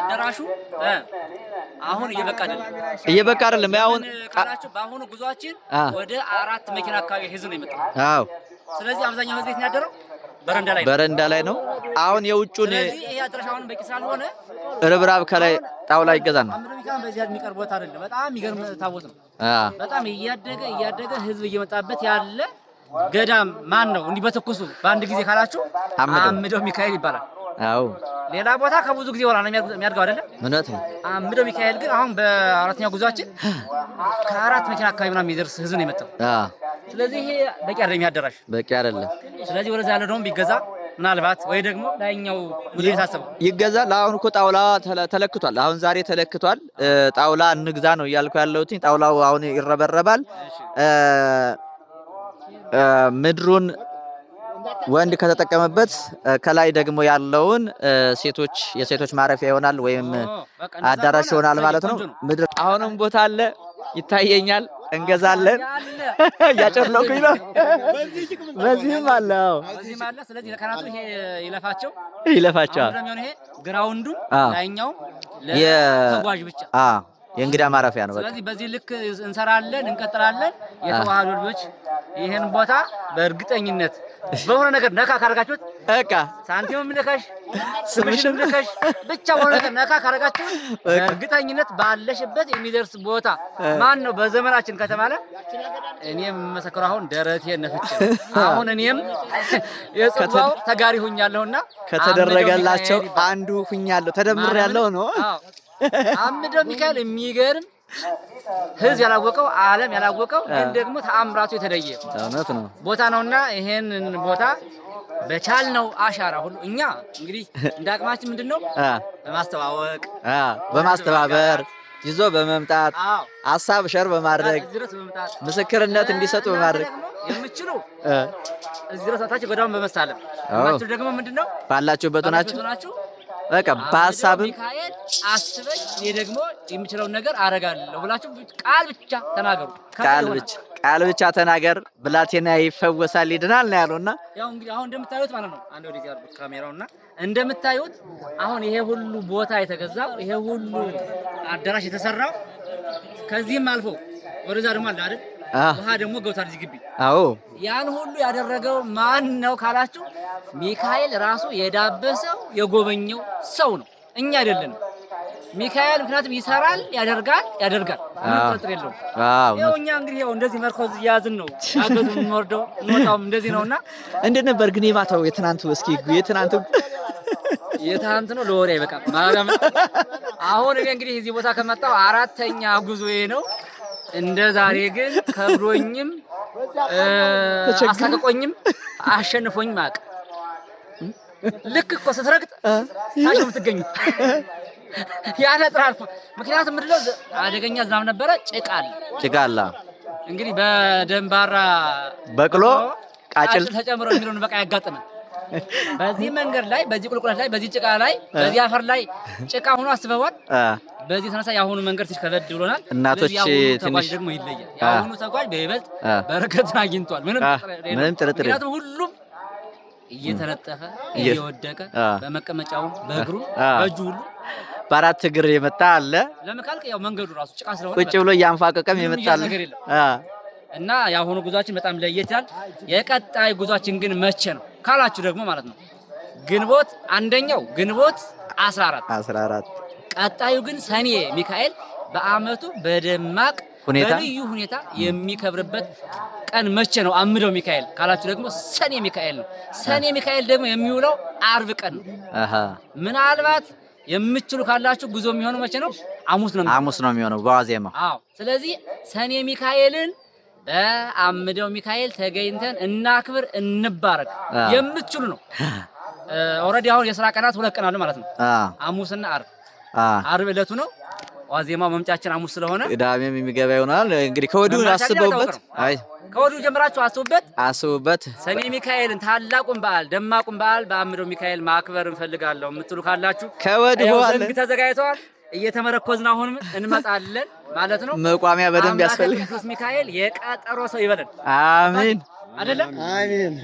አዳራሹ አሁን እየበቃ አይደለም። አሁን ካላችሁ በአሁኑ ጉዟችን ወደ 4 መኪና አካባቢ ህዝብ ነው የመጣው። አዎ። ስለዚህ አብዛኛው ህዝብ የት ነው ያደረው? በረንዳ ላይ ነው። አሁን የውጩን ስለዚህ ይሄ አዳራሻውን በቂ ስላልሆነ ርብራብ ከላይ ጣውላ ይገዛና አምሮሚካን በዚህ የሚቀርብ ቦታ አይደለም። በጣም የሚገርም ታቦት ነው። በጣም እያደገ ህዝብ እየመጣበት ያለ ገዳም ማን ነው? እንዲህ በትኩሱ በአንድ ጊዜ ካላችሁ አምደው ሚካኤል ይባላል። አዎ። ሌላ ቦታ ከብዙ ጊዜ በኋላ ነው የሚያድገው አይደለም? እውነት ነው። አምደው ሚካኤል ግን አሁን በአራተኛው ጉዟችን ከ4 መኪና አካባቢ ምናምን የሚደርስ ህዝብ ነው የመጣው። ስለዚህ ይሄ በቂ አይደለም፣ ያደራሽ በቂ አይደለም። ስለዚህ ወደዛ ያለው ደግሞ ቢገዛ ምናልባት ወይ ደግሞ ላይኛው ሙሉ ታሰበው ይገዛል። አሁን እኮ ጣውላ ተለክቷል። አሁን ዛሬ ተለክቷል። ጣውላ እንግዛ ነው እያልኩ ያለሁት። ጣውላው አሁን ይረበረባል። ምድሩን ወንድ ከተጠቀመበት ከላይ ደግሞ ያለውን የሴቶች ማረፊያ ይሆናል ወይም አዳራሽ ይሆናል ማለት ነው። ምድር አሁንም ቦታ አለ ይታየኛል። እንገዛለን። ያጨርለኩኝ ነው። በዚህም አለ። አዎ በዚህም አለ። ስለዚህ ለካናቱ ይሄ ይለፋቸው። አሁን ይሄ ግራውንዱ ላይኛው ለተጓዥ ብቻ የእንግዳ ማረፊያ ነው። ስለዚህ በዚህ ልክ እንሰራለን፣ እንቀጥላለን። የተዋሃዱ ልጆች ይሄን ቦታ በእርግጠኝነት በሆነ ነገር ነካ ካረጋችሁት በቃ ሳንቲምም ልከሽ ስምሽም ልከሽ ብቻ በሆነ ነገር ነካ ካረጋችሁት በእርግጠኝነት ባለሽበት የሚደርስ ቦታ ማን ነው በዘመናችን ከተማለ እኔም መሰከሩ አሁን ደረቴን ነፍቼ አሁን እኔም የጽዋው ተጋሪ ሆኛለሁና ከተደረገላቸው አንዱ ሆኛለሁ ተደምሬያለሁ ነው። አምደው ሚካኤል የሚገርም ህዝብ ያላወቀው ዓለም ያላወቀው ግን ደግሞ ተአምራቱ የተለየ እውነት ነው ቦታ ነውና ይሄን ቦታ በቻልነው አሻራ ሁሉ እኛ እንግዲህ እንደ አቅማችን ምንድነው በማስተዋወቅ በማስተባበር ይዞ በመምጣት ሐሳብ ሸር በማድረግ ምስክርነት እንዲሰጡ በማድረግ የምችሉ እዚህ ድረስ ታች ጎዳውን በመሳለም ማችሁ ደግሞ ምንድነው ባላችሁበት ናችሁ በቃ በሐሳብ ሚካኤል አስበኝ እኔ ደግሞ የሚችለውን ነገር አረጋለሁ ብላችሁ ቃል ብቻ ተናገሩ። ቃል ብቻ ተናገር ብላቴና ይፈወሳል ይድናል ነው ያለውና ያው እንግዲህ አሁን እንደምታዩት ማለት ነው አንድ ወዲህ ያለው ካሜራውና እንደምታዩት አሁን ይሄ ሁሉ ቦታ የተገዛው ይሄ ሁሉ አዳራሽ የተሰራው ከዚህም አልፎ ወደዛ ደግሞ አለ አይደል ውሃ ደግሞ ገብቷል እዚህ ግቢ። አዎ ያን ሁሉ ያደረገው ማን ነው ካላችሁ ሚካኤል ራሱ የዳበሰው የጎበኘው ሰው ነው፣ እኛ አይደለንም። ሚካኤል ምክንያቱም ይሰራል፣ ያደርጋል ጥርጥር የለውም። ያው እኛ እንግዲህ ያው እንደዚህ መርኮዝ ያዝን ነው አገዙ እንወርደው እንወጣውም እንደዚህ ነውና እንዴት ነበር ግን የማታው የትናንቱ እስኪ የትናንት ነው ለወሬ አይበቃም ማርያም። አሁን እኔ እንግዲህ እዚህ ቦታ ከመጣው 4ኛ ጉዞዬ ነው። እንደ ዛሬ ግን ከብዶኝም አሳቀቆኝም አሸንፎኝም አቅ ልክ እኮ ስትረግጥ ታሽ የምትገኙ ያለ ጥራልኩ። ምክንያቱም ምንድነው አደገኛ ዝናብ ነበረ፣ ጭቃላ እንግዲህ በደንባራ በቅሎ ቃጭል ተጨምሮ የሚሉን በቃ ያጋጥመን። በዚህ መንገድ ላይ በዚህ ቁልቁለት ላይ በዚህ ጭቃ ላይ በዚህ አፈር ላይ ጭቃ ሆኖ አስበዋል። በዚህ ተነሳ ያሁኑ መንገድ ትንሽ ከበድ ብሎናል። እናቶች ትንሽ ደግሞ ይለያል። ያሁኑ ተጓዥ በይበልጥ በረከትን አግኝቷል። ምንም ጥርጥር ምክንያቱም ሁሉም እየተነጠፈ እየወደቀ በመቀመጫው በእግሩ በእጁ ሁሉ በአራት እግር የመጣ አለ። ለምካልከ ያው መንገዱ ራሱ ጭቃ ስለሆነ ቁጭ ብሎ ያንፋቀቀም የመጣ አለ እና ያሁኑ ጉዟችን በጣም ለየታል። የቀጣይ ጉዟችን ግን መቼ ነው ካላችሁ ደግሞ ማለት ነው ግንቦት 14 ቀጣዩ ግን ሰኔ ሚካኤል በአመቱ በደማቅ በልዩ ሁኔታ የሚከብርበት ቀን መቼ ነው? አምደው ሚካኤል ካላችሁ ደግሞ ሰኔ ሚካኤል ነው። ሰኔ ሚካኤል ደግሞ የሚውለው አርብ ቀን ነው። ምናልባት የምትችሉ ካላችሁ ጉዞ የሚሆነው መቼ ነው? ሐሙስ ነው የሚሆነው በዋዜማ። አዎ ስለዚህ ሰኔ ሚካኤልን በአምደው ሚካኤል ተገኝተን እናክብር እንባረክ የምትችሉ ነው። ኦሬዲ አሁን የሥራ ቀናት 2 ቀን አሉ ማለት ነው። ሐሙስና አርብ ዕለቱ ነው። ዋዜማው መምጫችን ሐሙስ ስለሆነ ቅዳሜም የሚገባ ይሆናል። እንግዲህ ከወዲሁ አስበውበት ከወዲሁ ጀምራችሁ አስቡበት። ሰኔ ሚካኤልን ታላቁን በዓል ደማቁን በዓል በአምደው ሚካኤል ማክበር እንፈልጋለሁ የምትሉ ካላችሁ ከወዲሁ አለ ተዘጋጅተዋል። እየተመረኮዝን አሁንም እንመጣለን ማለት ነው። መቋሚያ በደንብ ያስፈልጋል። ሚካኤል የቀጠሮ ሰው ይበለን። አሜን አይደለም? አሜን።